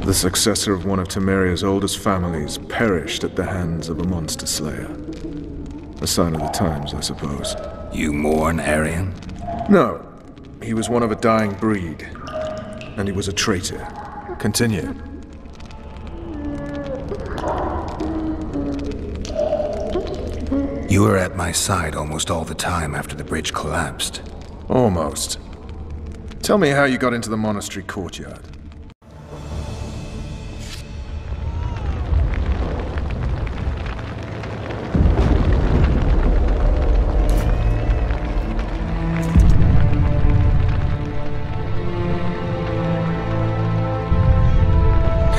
The successor of one of Temeria's oldest families perished at the hands of a monster slayer. A sign of the times, I suppose. You mourn Aryan? No. He was one of a dying breed. And he was a traitor. Continue. You were at my side almost all the time after the bridge collapsed. Almost. Tell me how you got into the monastery courtyard.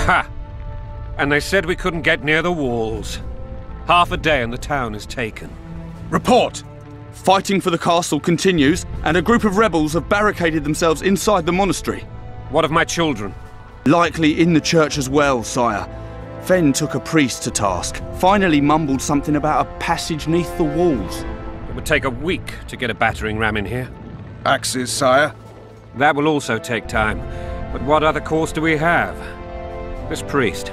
Ha! And they said we couldn't get near the walls. Half a day and the town is taken. Report! Fighting for the castle continues, and a group of rebels have barricaded themselves inside the monastery. What of my children? Likely in the church as well, sire. Fen took a priest to task, finally mumbled something about a passage neath the walls. It would take a week to get a battering ram in here. Axes, sire? That will also take time. But what other course do we have? This priest.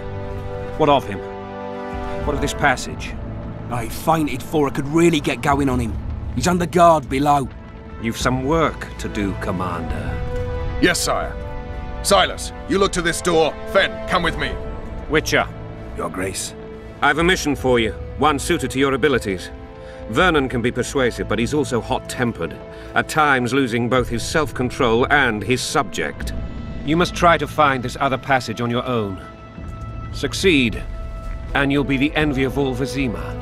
What of him? What of this passage? I fainted before I could really get going on him. He's under guard below. You've some work to do, Commander. Yes, sire. Silas, you look to this door. Fen, come with me. Witcher. Your Grace. I've a mission for you, one suited to your abilities. Vernon can be persuasive, but he's also hot-tempered, at times losing both his self-control and his subject. You must try to find this other passage on your own. Succeed, and you'll be the envy of all Vizima.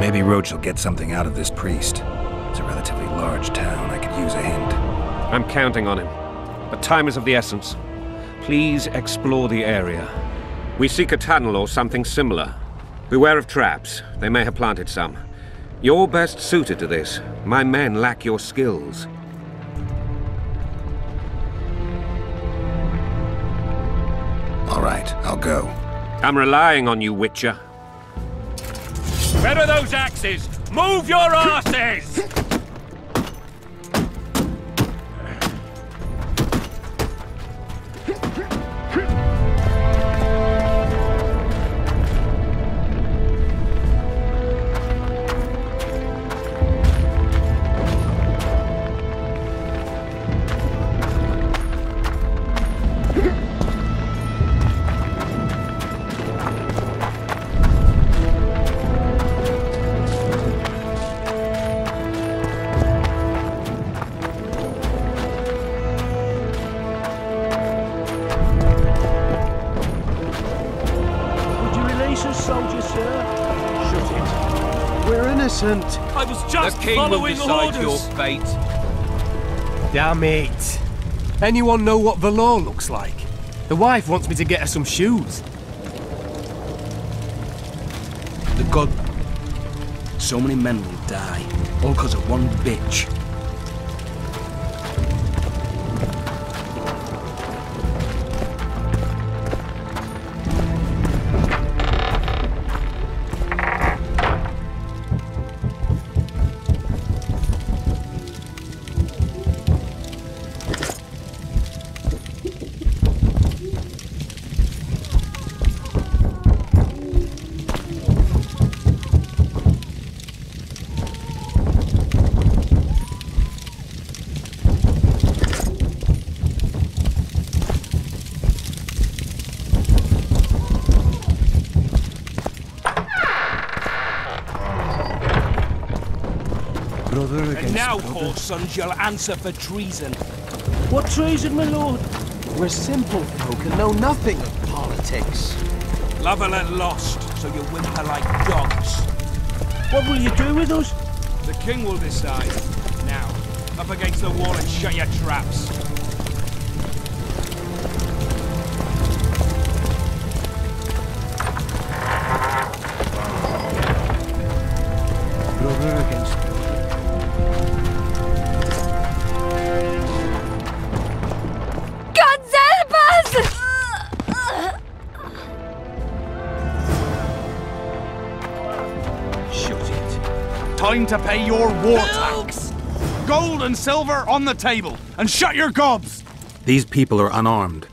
Maybe Roche will get something out of this priest. It's a relatively large town. I could use a hint. I'm counting on him. But time is of the essence. Please explore the area. We seek a tunnel or something similar. Beware of traps. They may have planted some. You're best suited to this. My men lack your skills. All right, I'll go. I'm relying on you, Witcher. Where are those axes? Move your asses! I was just the king following will decide orders. your fate. Damn it. Anyone know what Valor looks like? The wife wants me to get her some shoes. The god... So many men will die, all because of one bitch. And now, poor sons, you'll answer for treason. What treason, my lord? We're simple folk and know nothing of politics. Lover lost, so you whimper like dogs. What will you do with us? The king will decide. Now, up against the wall and shut your traps. Brother against brother. God's help us! time to pay your war tax. Gold and silver on the table, and shut your gobs! These people are unarmed.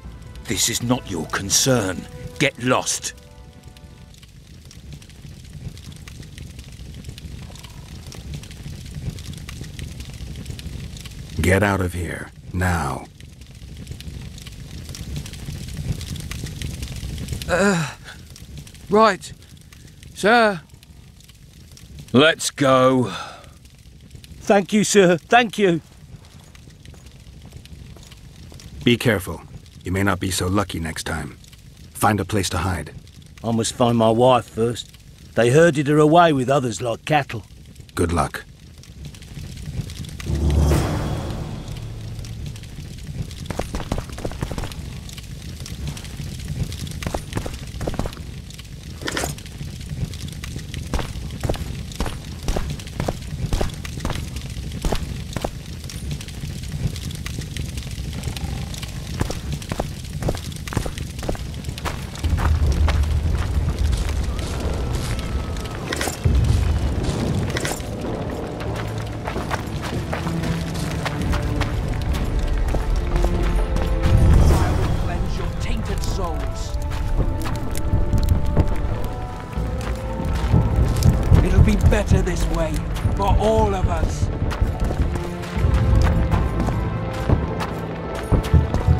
This is not your concern. Get lost. Get out of here, now. Right. Sir. Let's go. Thank you, sir. Thank you. Be careful. You may not be so lucky next time. Find a place to hide. I must find my wife first. They herded her away with others like cattle. Good luck. Better this way, for all of us.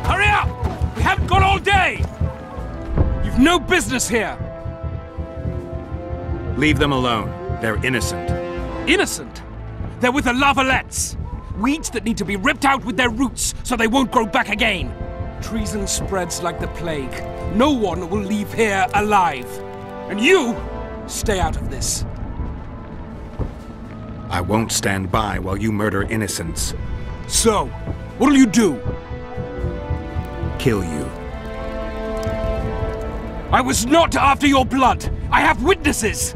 Hurry up! We haven't got all day! You've no business here! Leave them alone. They're innocent. Innocent? They're with the lavalettes. Weeds that need to be ripped out with their roots so they won't grow back again. Treason spreads like the plague. No one will leave here alive. And you, stay out of this. I won't stand by while you murder innocents. So, what'll you do? Kill you. I was not after your blood! I have witnesses!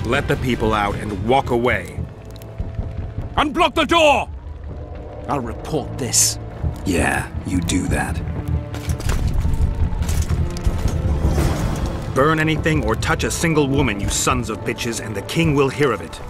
Let the people out and walk away. Unblock the door! I'll report this. Yeah, you do that. Burn anything or touch a single woman, you sons of bitches, and the king will hear of it.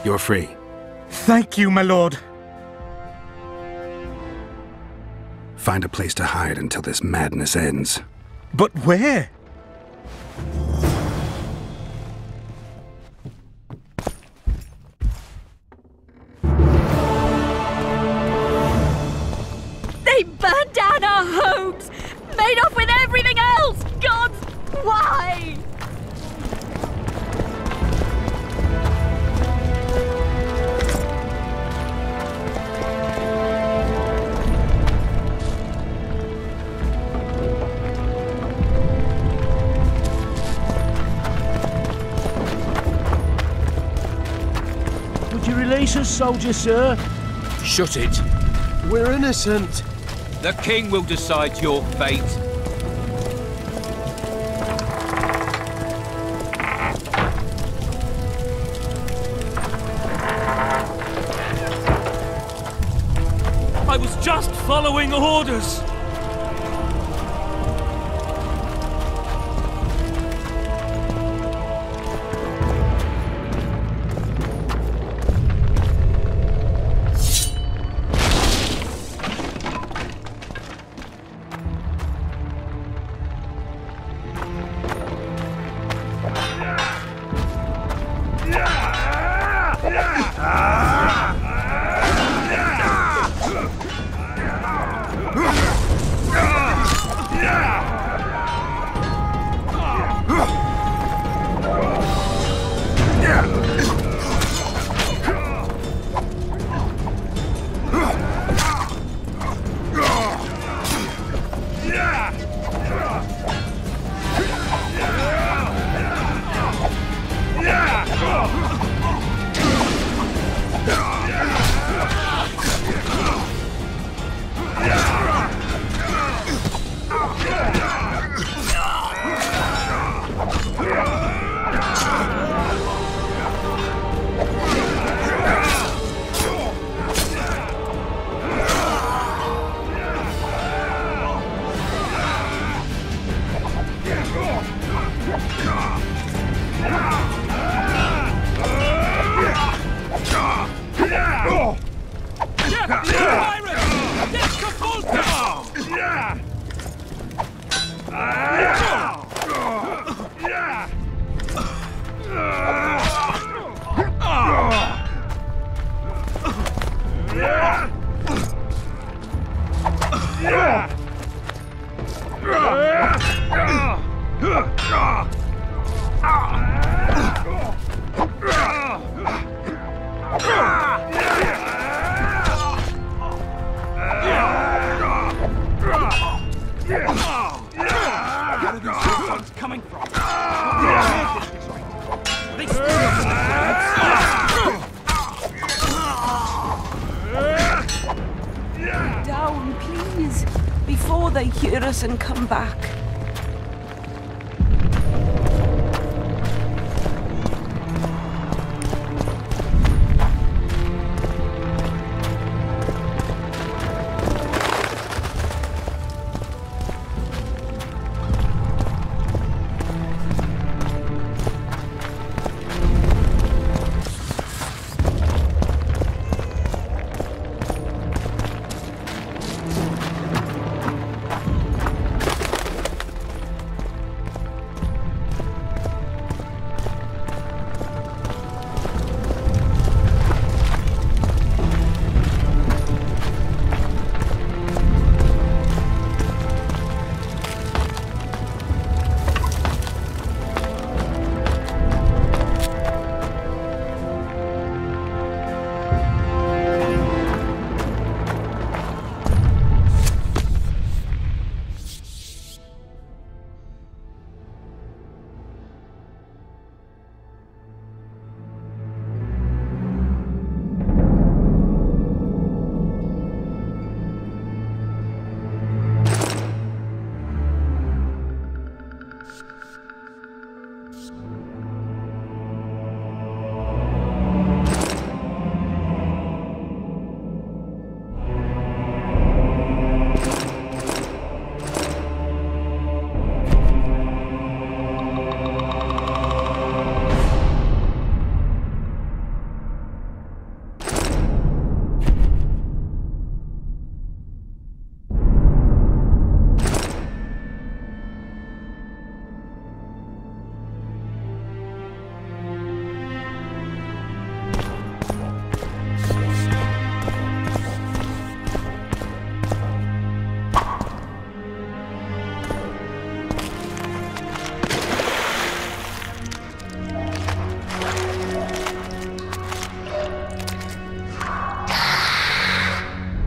You're free. Thank you, my lord. Find a place to hide until this madness ends. But where? They burned down our homes! Made off with everything else! God, why? Release us, soldier, sir. Shut it. We're innocent. The king will decide your fate. I was just following orders. Down, please, before they hear us and come back.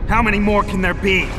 How many more can there be?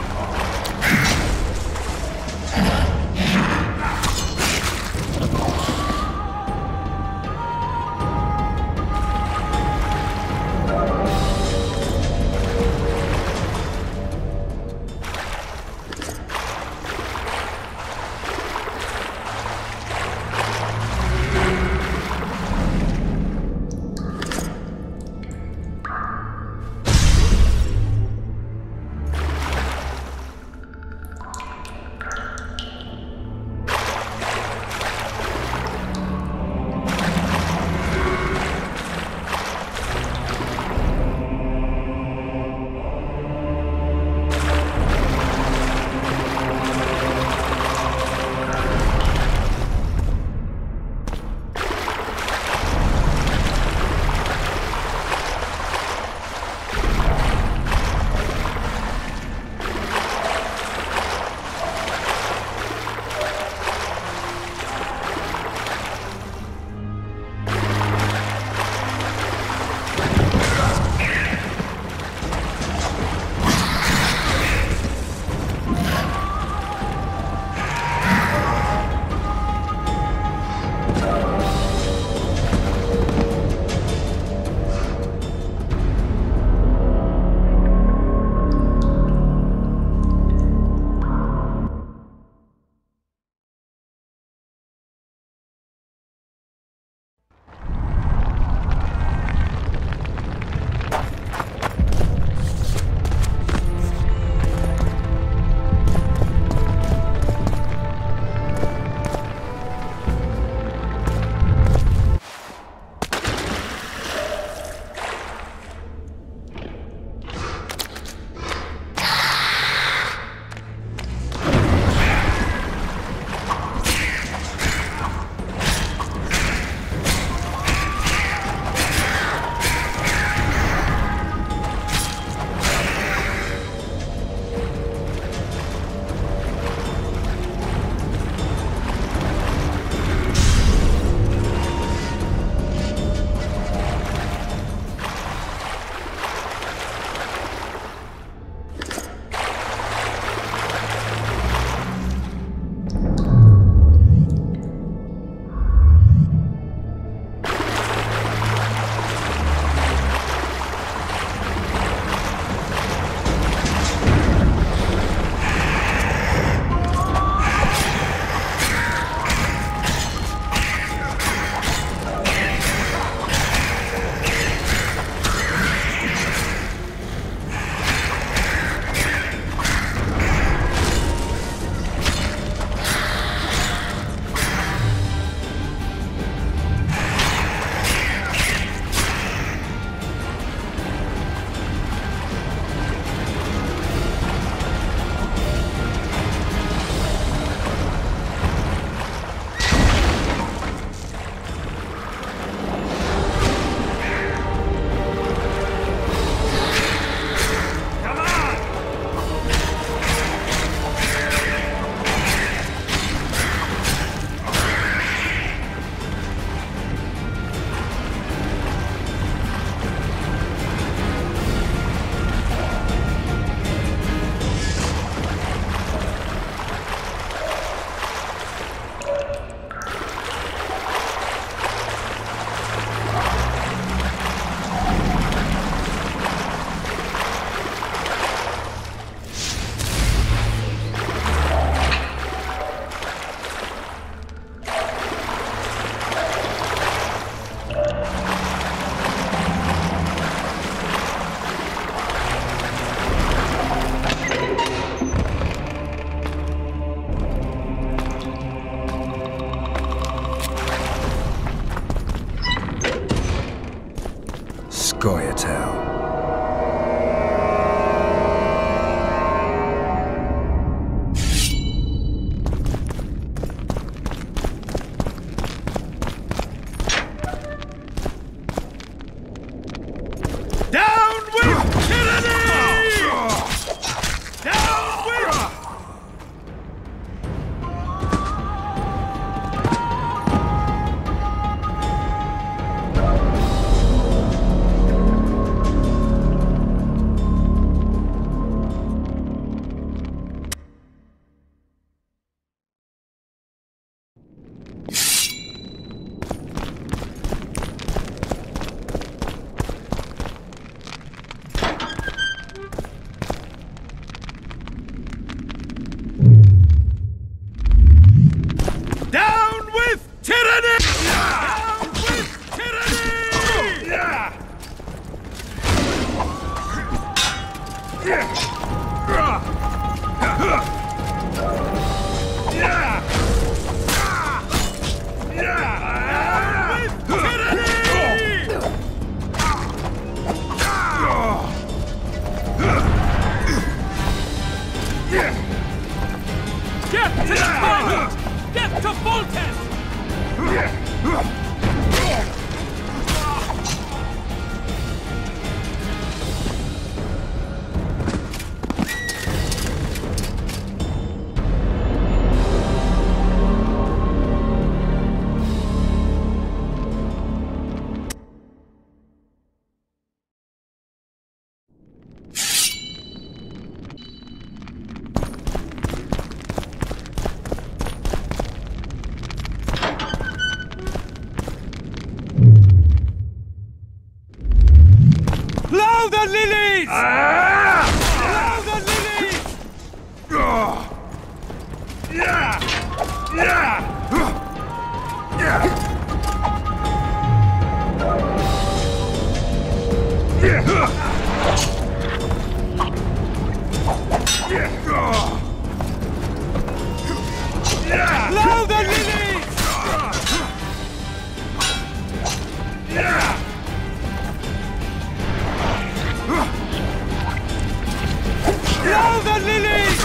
Scoia'tael. Get to Foltest! Blow the lilies! Blow the lilies! Blow the lilies! Blow the lilies!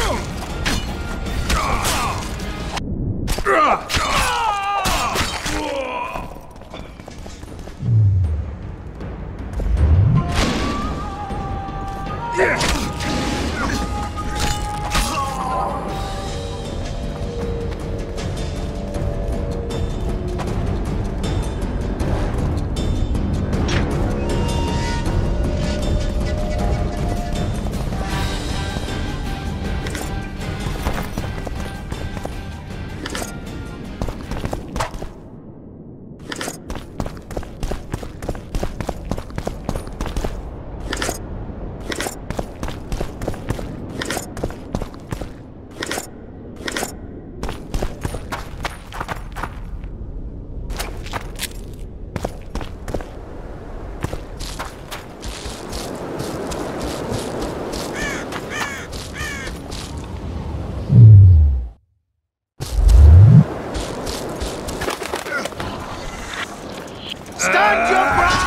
Stand your ground!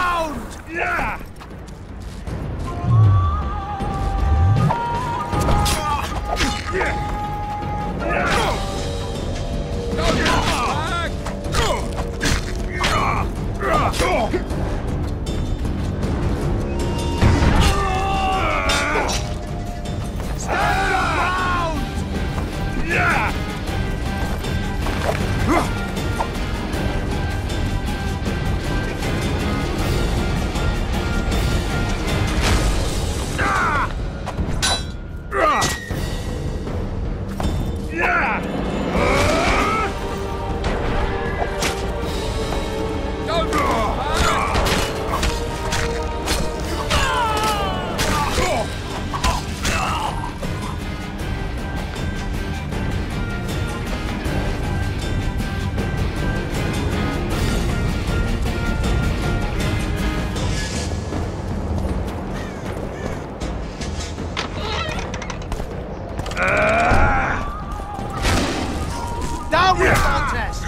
Down with Foltest!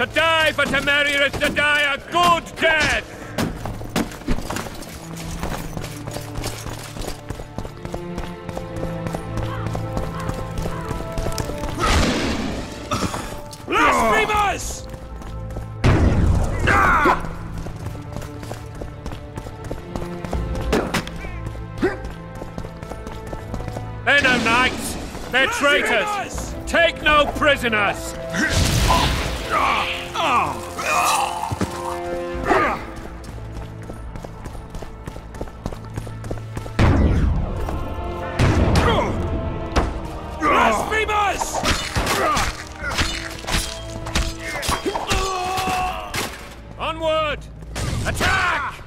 To die for Temeria is to die a good death! Blasphemers! They're no knights! They're traitors! Take no prisoners! Blasphemers! Onward! Attack!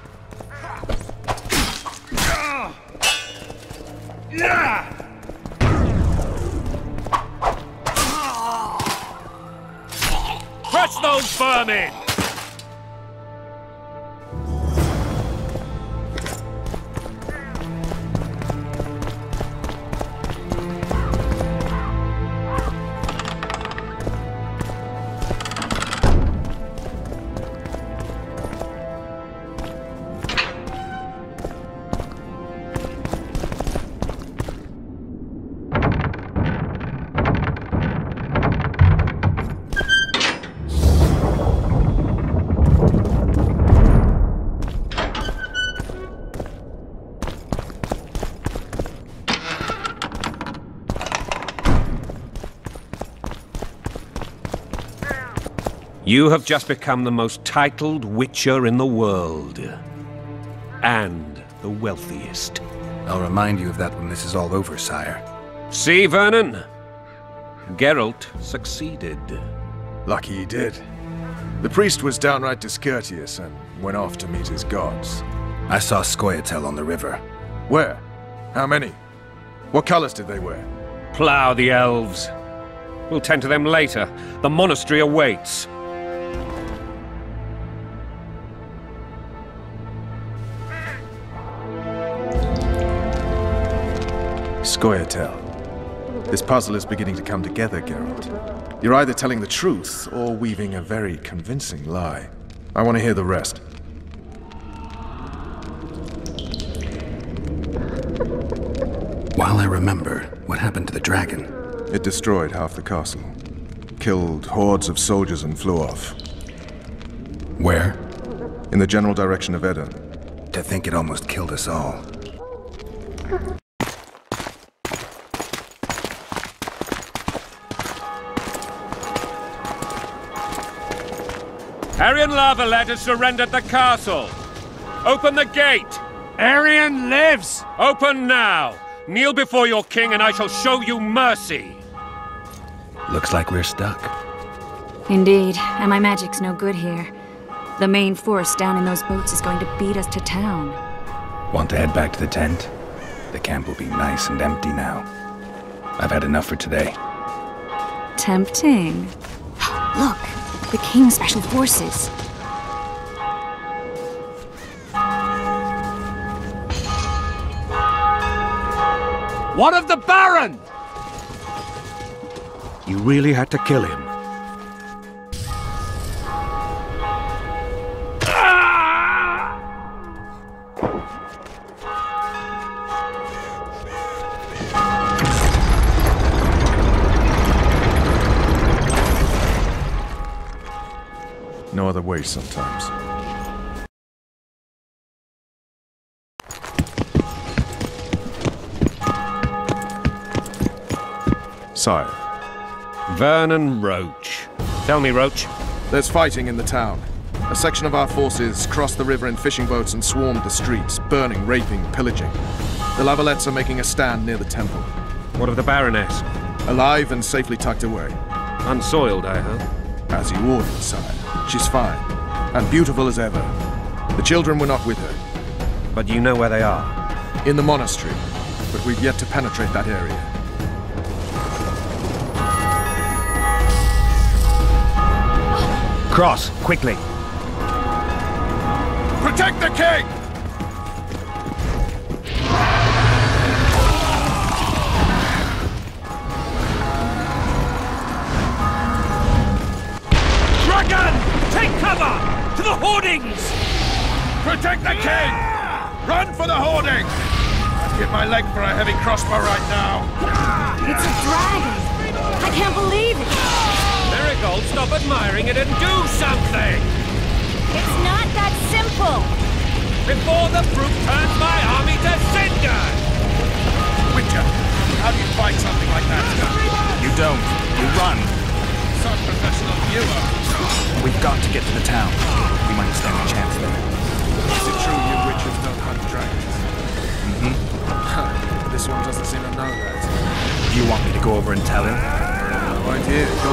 Crush those vermin! You have just become the most titled witcher in the world. And the wealthiest. I'll remind you of that when this is all over, sire. See, Vernon? Geralt succeeded. Lucky he did. The priest was downright discourteous and went off to meet his gods. I saw Scoia'tael on the river. Where? How many? What colors did they wear? Plough the elves. We'll tend to them later. The monastery awaits. Scoia'tael. This puzzle is beginning to come together, Geralt. You're either telling the truth or weaving a very convincing lie. I want to hear the rest. While I remember, what happened to the dragon? It destroyed half the castle. Killed hordes of soldiers and flew off. Where? In the general direction of Edda. To think it almost killed us all. Arian Lavalet has surrendered the castle. Open the gate. Arian lives! Open now. Kneel before your king and I shall show you mercy. Looks like we're stuck. Indeed, and my magic's no good here. The main force down in those boats is going to beat us to town. Want to head back to the tent? The camp will be nice and empty now. I've had enough for today. Tempting. Look, the King's Special Forces. What of the Baron? You really had to kill him. No other way sometimes. Sire. Vernon Roche. Tell me, Roche. There's fighting in the town. A section of our forces crossed the river in fishing boats and swarmed the streets, burning, raping, pillaging. The Lavalets are making a stand near the temple. What of the Baroness? Alive and safely tucked away. Unsoiled, I hope. As you ordered, sire. She's fine. And beautiful as ever. The children were not with her. But you know where they are? In the monastery. But we've yet to penetrate that area. Cross, quickly. Protect the king! Dragon! cover! To the hoardings! Protect the king! Run for the hoarding! I'd give my leg for a heavy crossbow right now. It's a dragon! I can't believe it! Marigold, stop admiring it and do something! It's not that simple! Before the brute turns my army to cinder! Witcher, how do you fight something like that? You don't. You run. So professional you are. We've got to get to the town. We might stand a chance there. Is it true you witches don't hunt dragons? Mm-hmm. This one doesn't seem to know that. Do you want me to go over and tell him? No idea. Go.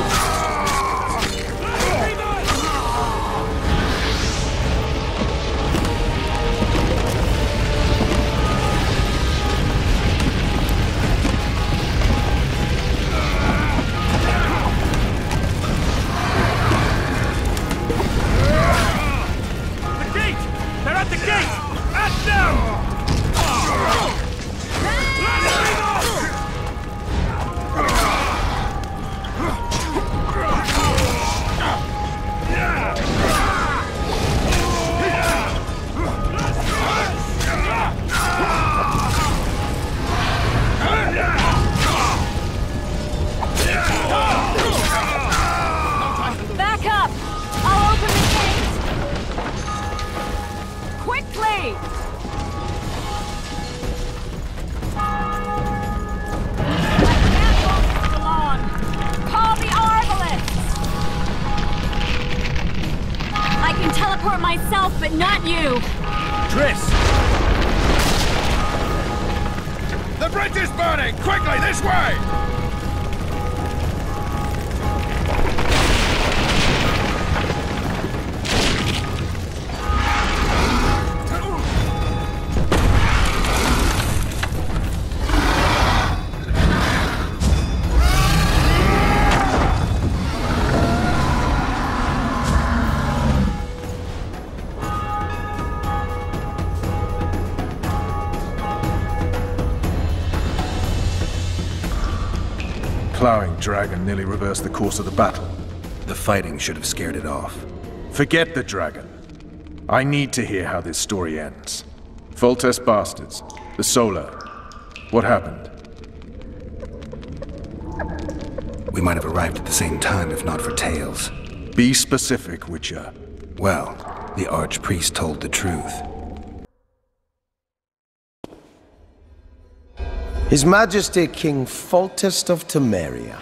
Myself, but not you! Triss! The bridge is burning! Quickly, this way! Plowing dragon nearly reversed the course of the battle. The fighting should have scared it off. Forget the dragon. I need to hear how this story ends. Foltest bastards. The Solar. What happened? We might have arrived at the same time if not for tales. Be specific, Witcher. Well, the Archpriest told the truth. His Majesty King Foltest of Temeria.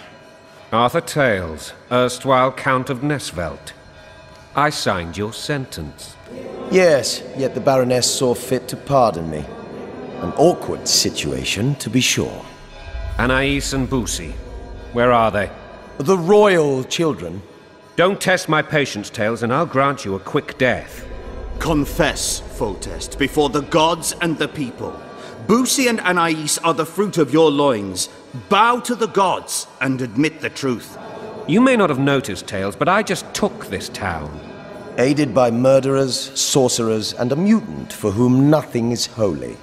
Arthur Tales, erstwhile Count of Nesvelt. I signed your sentence. Yes, yet the Baroness saw fit to pardon me. An awkward situation, to be sure. Anais and Boussy, where are they? The royal children. Don't test my patience, Tales, and I'll grant you a quick death. Confess, Foltest, before the gods and the people. Boussy and Anais are the fruit of your loins. Bow to the gods and admit the truth. You may not have noticed, Tales, but I just took this town. Aided by murderers, sorcerers, and a mutant for whom nothing is holy.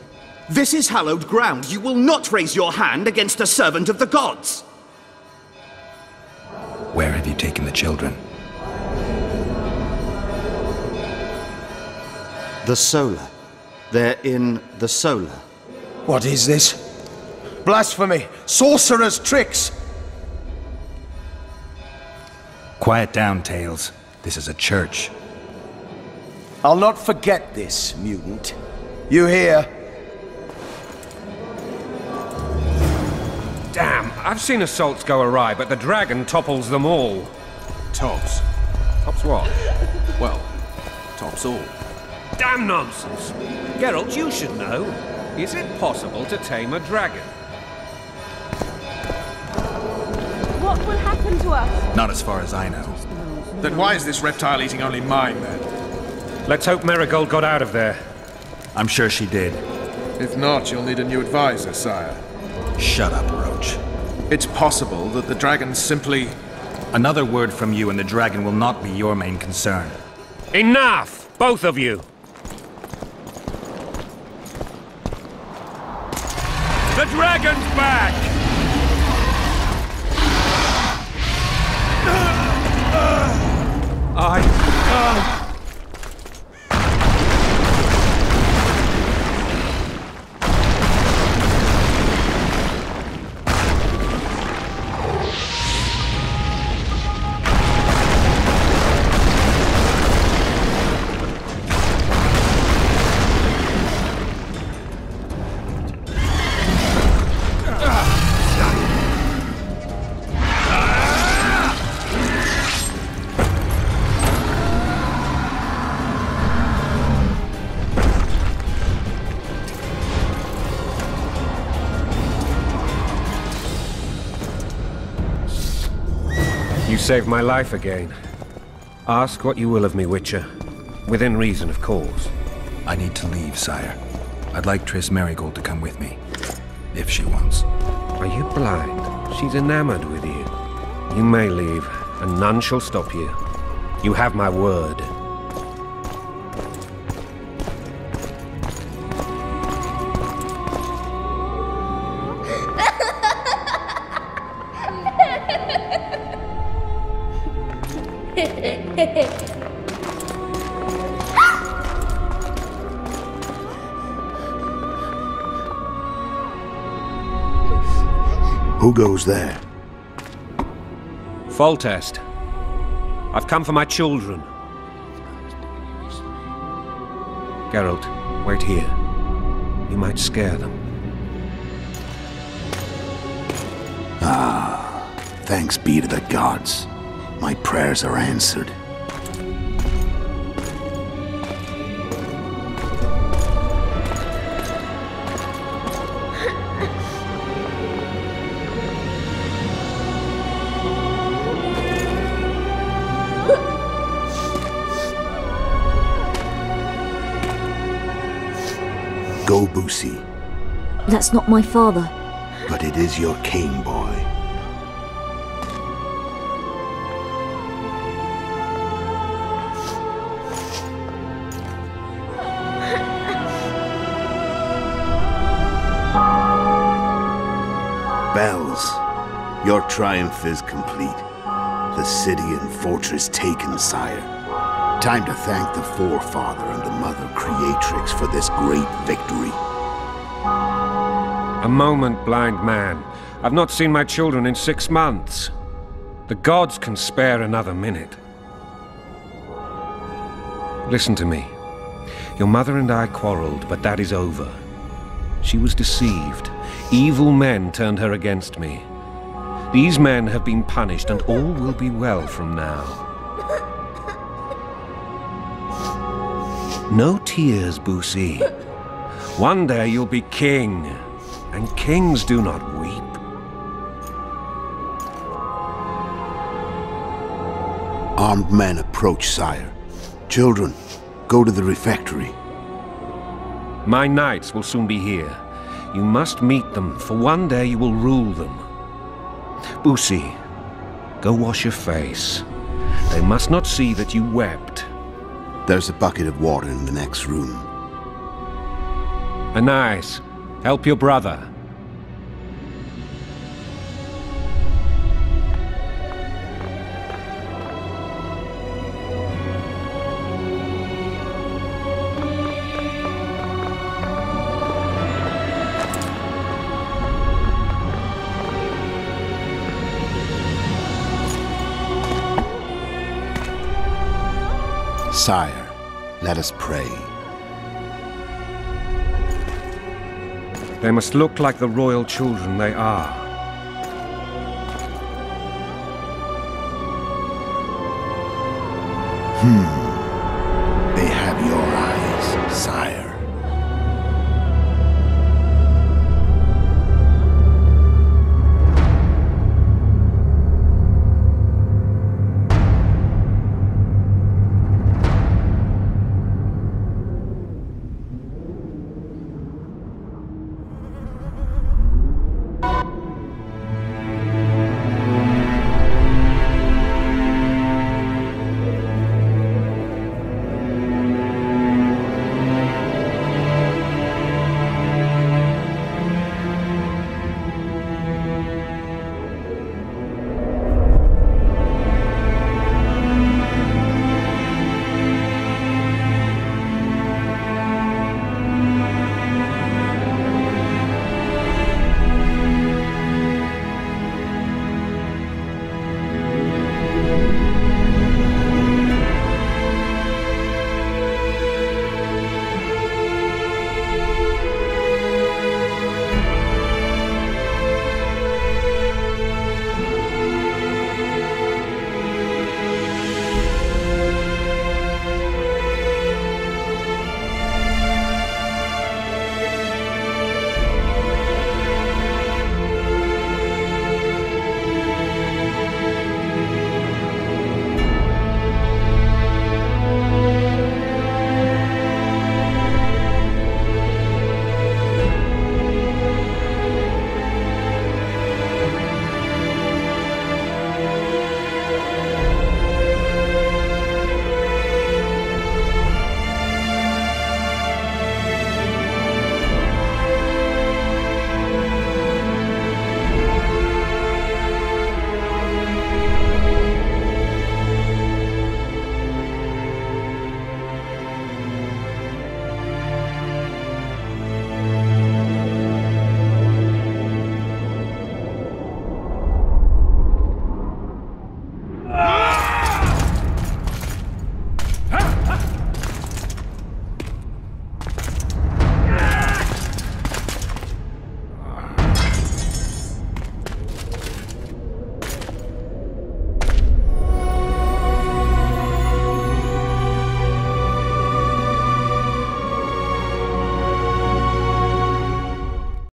This is hallowed ground. You will not raise your hand against a servant of the gods. Where have you taken the children? The Solar. They're in the Solar. What is this? Blasphemy! Sorcerer's tricks! Quiet down, Tales. This is a church. I'll not forget this, mutant. You hear? Damn, I've seen assaults go awry, but the dragon topples them all. Tops. Tops what? Well, tops all. Damn nonsense! Geralt, you should know. Is it possible to tame a dragon? What will happen to us? Not as far as I know. Then why is this reptile eating only mine, then? Let's hope Marigold got out of there. I'm sure she did. If not, you'll need a new advisor, sire. Shut up, Roche. It's possible that the dragon simply... Another word from you and the dragon will not be your main concern. Enough! Both of you! The dragon's back! I You saved my life again. Ask what you will of me, Witcher. Within reason, of course. I need to leave, sire. I'd like Triss Merigold to come with me. If she wants. Are you blind? She's enamored with you. You may leave, and none shall stop you. You have my word. Who goes there? Foltest. I've come for my children. Geralt, wait here. You might scare them. Ah, thanks be to the gods. My prayers are answered. Go, Boosie. That's not my father. But it is your king, boy. Bells, your triumph is complete. The city and fortress taken, sire. Time to thank the Forefather and the Mother Creatrix for this great victory. A moment, blind man. I've not seen my children in 6 months. The gods can spare another minute. Listen to me. Your mother and I quarreled, but that is over. She was deceived. Evil men turned her against me. These men have been punished, and all will be well from now. No tears, Boosie. One day you'll be king, and kings do not weep. Armed men approach, sire. Children, go to the refectory. My knights will soon be here. You must meet them, for one day you will rule them. Boosie, go wash your face. They must not see that you wept. There's a bucket of water in the next room. Anais, help your brother. Sire, let us pray. They must look like the royal children they are. Hmm.